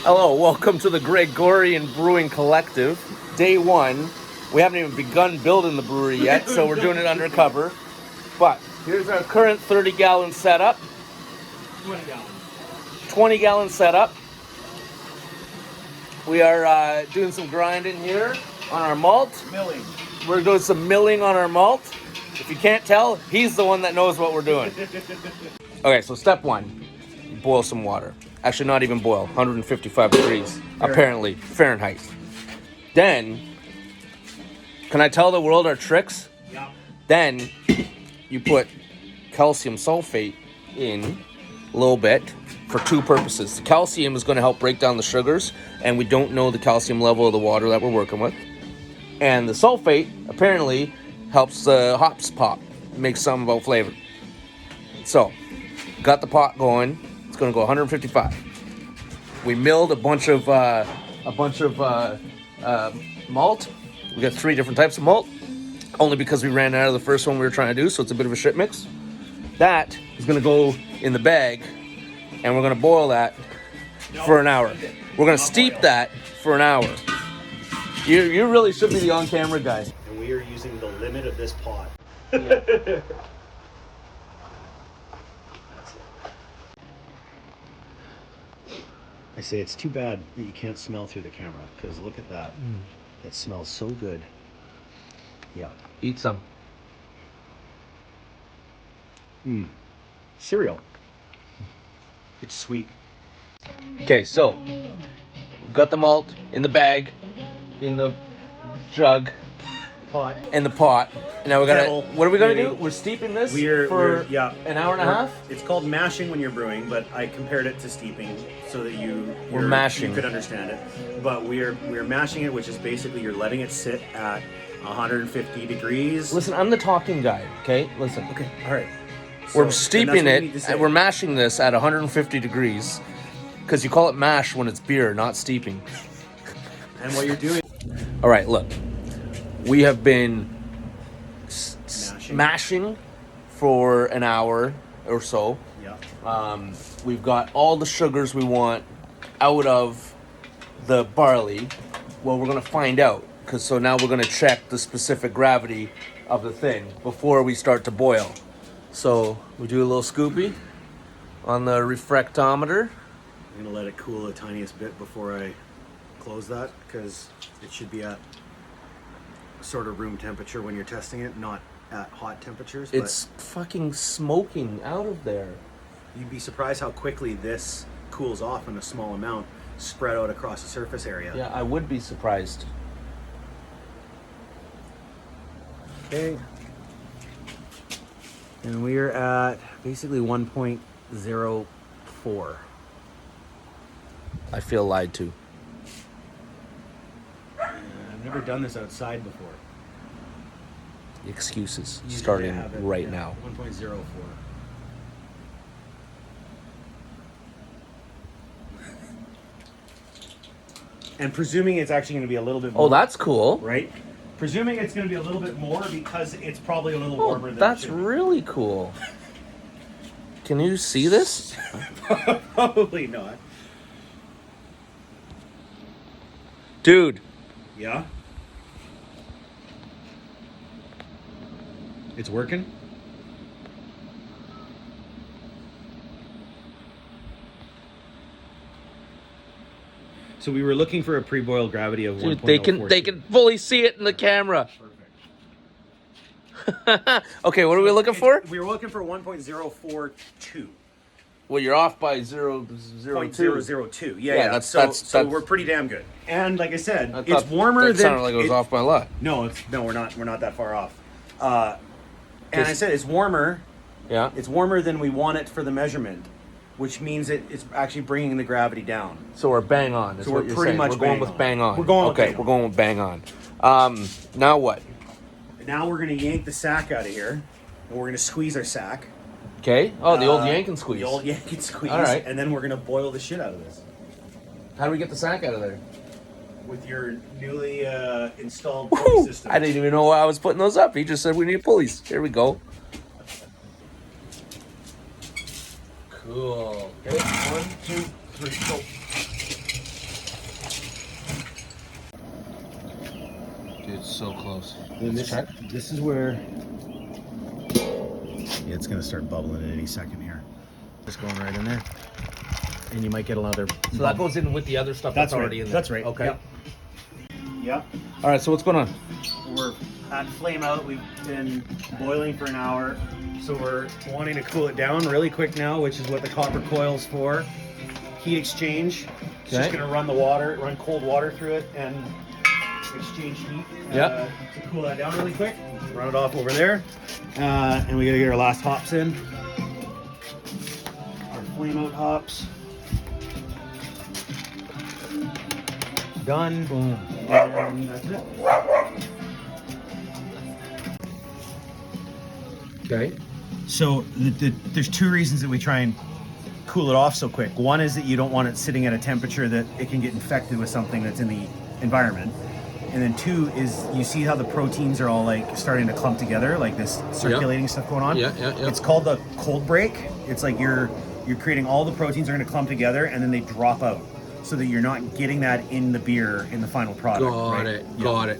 Hello, welcome to the Gregorian Brewing Collective. Day one. We haven't even begun building the brewery yet, so we're doing it undercover. But here's our current 30-gallon setup. 20-gallon setup. We are doing some grinding here on our malt. Milling. We're doing some milling on our malt. If you can't tell, he's the one that knows what we're doing. Okay, so step one, boil some water. Actually, not even boil, 155 degrees, apparently, Fahrenheit. Then, can I tell the world our tricks? Yeah. Then, you put calcium sulfate in a little bit for two purposes. The calcium is going to help break down the sugars, and we don't know the calcium level of the water that we're working with. And the sulfate, apparently, helps the hops pop, makes something about flavor. So, got the pot going. It's going to go 155. We milled a bunch of malt. We got 3 different types of malt, only because we ran out of the first one we were trying to do, so it's a bit of a shit mix. That is going to go in the bag, and we're going to boil that for an hour. We're going to steep that for an hour. You really should be the on-camera guy. And we are using the limit of this pot. Yeah. I say it's too bad that you can't smell through the camera, because look at that. It smells so good. Yeah. Eat some. Cereal. It's sweet. Okay, so we've got the malt in the bag, in the jug, Pot. in the pot. And now we're gonna. Kettle. What are we gonna do? We're steeping this for an hour and a half. It's called mashing when you're brewing, but I compared it to steeping so that We're mashing. you could understand it. But we're mashing it, which is basically you're letting it sit at 150 degrees. Listen, I'm the talking guy. Okay, listen. Okay. All right. We're So, steeping and that's what we need it. to say. And we're mashing this at 150 degrees, because you call it mash when it's beer, not steeping. And what you're doing. All right, look. We have been Mashing. for an hour or so. Yeah. We've got all the sugars we want out of the barley. Well, we're going to find out. So now we're going to check the specific gravity of the thing before we start to boil. So we do a little scoopy on the refractometer. I'm going to let it cool the tiniest bit before I close that, because it should be at sort of room temperature when you're testing it, not at hot temperatures. It's fucking smoking out of there. You'd be surprised how quickly this cools off in a small amount spread out across the surface area. Yeah, I would be surprised. Okay. And we're at basically 1.04. I feel lied to. I've never done this outside before. Excuses Usually starting I have it, right yeah, now. 1.04. And presuming it's actually going to be a little bit more. Oh, that's cool. Right? Presuming it's going to be a little bit more because it's probably a little Oh, warmer than that's it should be. really cool. Can you see this? Probably not. Dude, Yeah? It's working? So we were looking for a pre-boil gravity of 1.04. they can fully see it in the camera. Okay, what are we looking for? We were looking for 1.042. Well, you're off by 0.002. 0.002. Yeah, Yeah, so that's we're pretty damn good. And like I said, I it's thought warmer that than sounded like it was off by a lot. No, we're not that far off. And I said it's warmer. Yeah. It's warmer than we want it for the measurement, which means it's actually bringing the gravity down. So we're bang on. Is So what we're you're pretty saying. much We're going bang with on. bang on. We're going with okay, bang we're on. going with bang on. Now what? Now we're gonna yank the sack out of here, and we're gonna squeeze our sack. Okay. Oh, the old yank and squeeze. The old yank and squeeze. All right. And then we're gonna boil the shit out of this How do we get the sack out of there? with your newly installed Woo! pulley system. I didn't even know why I was putting those up. He just said we need pulleys. Here we go. Cool. Okay, 1, 2, 3, go. so close. This is where it's going to start bubbling in any second here. Just going right in there. And you might get another. So that goes in with the other stuff that's already in there. That's right. Okay. Yep. All right, so what's going on? We're at flame out. We've been boiling for an hour. So we're wanting to cool it down really quick now, which is what the copper coil's for. Heat exchange. It's just going to run cold water through it and exchange heat to cool that down really quick. Run it off over there. And we got to get our last hops in. Our flame out hops. Done. Boom. And that's it. Okay. So there's two reasons that we try and cool it off so quick. One is that you don't want it sitting at a temperature that it can get infected with something that's in the environment. And then two is you see how the proteins are all like starting to clump together, like this circulating stuff going on. Yeah. It's called the cold break. It's like you're creating all the proteins are going to clump together and then they drop out, so that you're not getting that in the beer in the final product. Got it. Got it.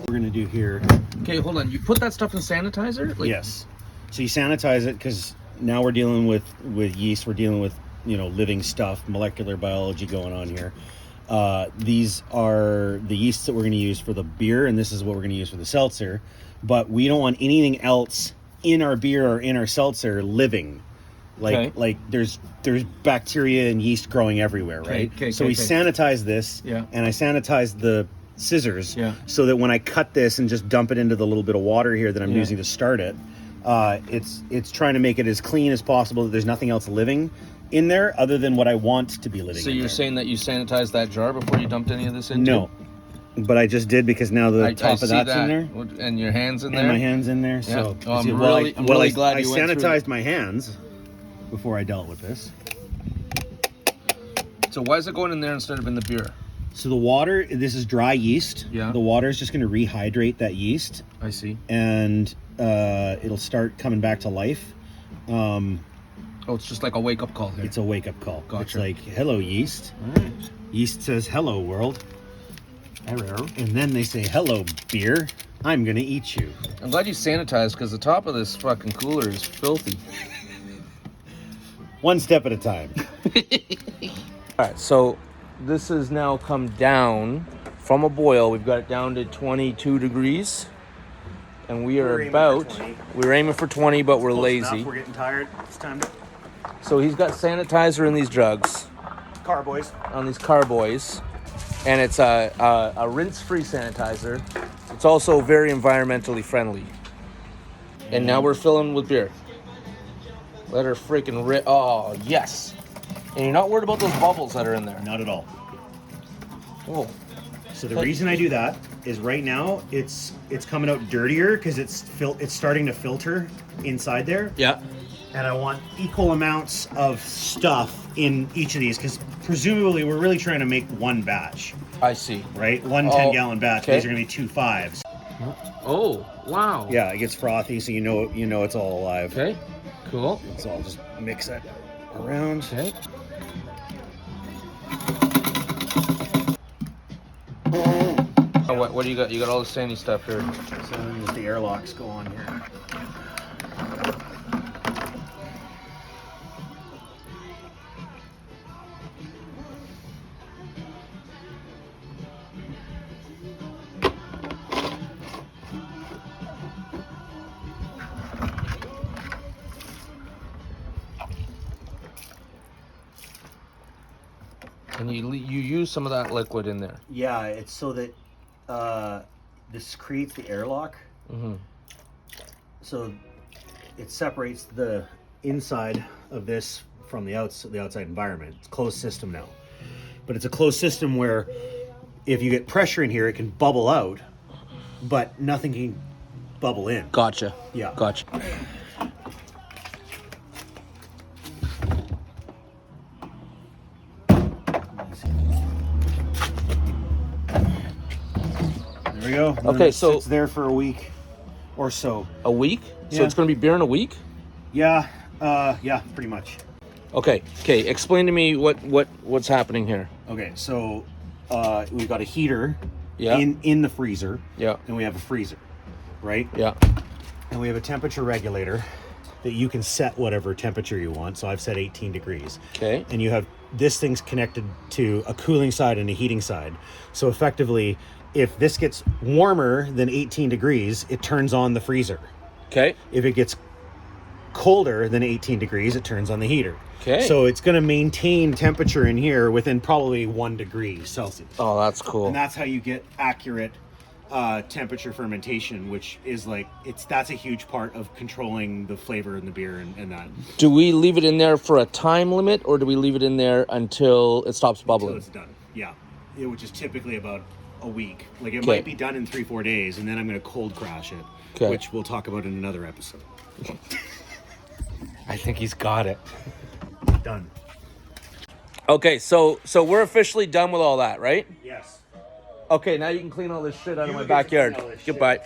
We're going to do here. Okay, hold on. You put that stuff in sanitizer? Yes. So you sanitize it because now we're dealing with yeast. We're dealing with living stuff, molecular biology going on here. These are the yeasts that we're going to use for the beer, and this is what we're going to use for the seltzer. But we don't want anything else in our beer or in our seltzer living. Like there's bacteria and yeast growing everywhere, right? So we sanitize this, and I sanitize the scissors so that when I cut this and just dump it into the little bit of water here that I'm using to start it, it's trying to make it as clean as possible, that there's nothing else living in there other than what I want to be living in. So you're saying that you sanitized that jar before you dumped any of this into? No, but I just did because now the top of that's in there. And your hand's in there? And my hand's in there. So I'm really glad you went through. I sanitized my hands before I dealt with this. So why is it going in there instead of in the beer? So the water, this is dry yeast. Yeah. The water is just going to rehydrate that yeast. I see. And it'll start coming back to life. It's just like a wake-up call here. It's a wake-up call. Gotcha. It's like, hello, yeast. All right. Yeast says, hello, world. Hello. And then they say, hello, beer. I'm going to eat you. I'm glad you sanitized, because the top of this fucking cooler is filthy. One step at a time. All right, so this has now come down from a boil. We've got it down to 22 degrees. And we're aiming for 20, but we're lazy. Enough. We're getting tired. It's time to... So he's got sanitizer in these jugs. Carboys. On these carboys. And it's a rinse-free sanitizer. It's also very environmentally friendly. And now we're filling with beer. Let her freaking rip. Oh, yes. And you're not worried about those bubbles that are in there? Not at all. Oh. So the reason I do that is right now it's coming out dirtier because it's starting to filter inside there. Yeah. And I want equal amounts of stuff in each of these because presumably we're really trying to make one batch. I see. Right? One 10-gallon batch. Okay. These are going to be 2 5s. Oh, wow. Yeah, it gets frothy, so you know it's all alive. Okay, cool. So I'll just mix it around. Okay. Oh, what do you got? You got all the sandy stuff here. So just the airlocks go on here. And you use some of that liquid in there. Yeah, it's so that this creates the airlock. Mm-hmm. So it separates the inside of this from the outside environment. It's a closed system now. But it's a closed system where if you get pressure in here, it can bubble out, but nothing can bubble in. Gotcha. Yeah. Gotcha. There we go. Okay, so it's there for a week or so. A week? Yeah. So it's going to be beer in a week? Yeah. Yeah, pretty much. Okay. Explain to me what's happening here. Okay, so we've got a heater Yeah. in the freezer. Yeah. And we have a freezer, right? Yeah. And we have a temperature regulator that you can set whatever temperature you want. So I've set 18 degrees. Okay. And you have this thing's connected to a cooling side and a heating side. So effectively, if this gets warmer than 18 degrees, it turns on the freezer. Okay. If it gets colder than 18 degrees, it turns on the heater. Okay. So it's going to maintain temperature in here within probably 1 degree Celsius. Oh, that's cool. And that's how you get accurate temperature fermentation, which is like, that's a huge part of controlling the flavor in the beer and that. Do we leave it in there for a time limit, or do we leave it in there until it stops bubbling? Until it's done, yeah. Which is typically about a week. Like, it Okay. might be done in 3-4 days, and then I'm going to cold crash it, Okay. which we'll talk about in another episode. I think he's got it. Done. Okay, so we're officially done with all that, right? Yes. Okay, now you can clean all this shit out of You my get to backyard. clean all this shit. Goodbye.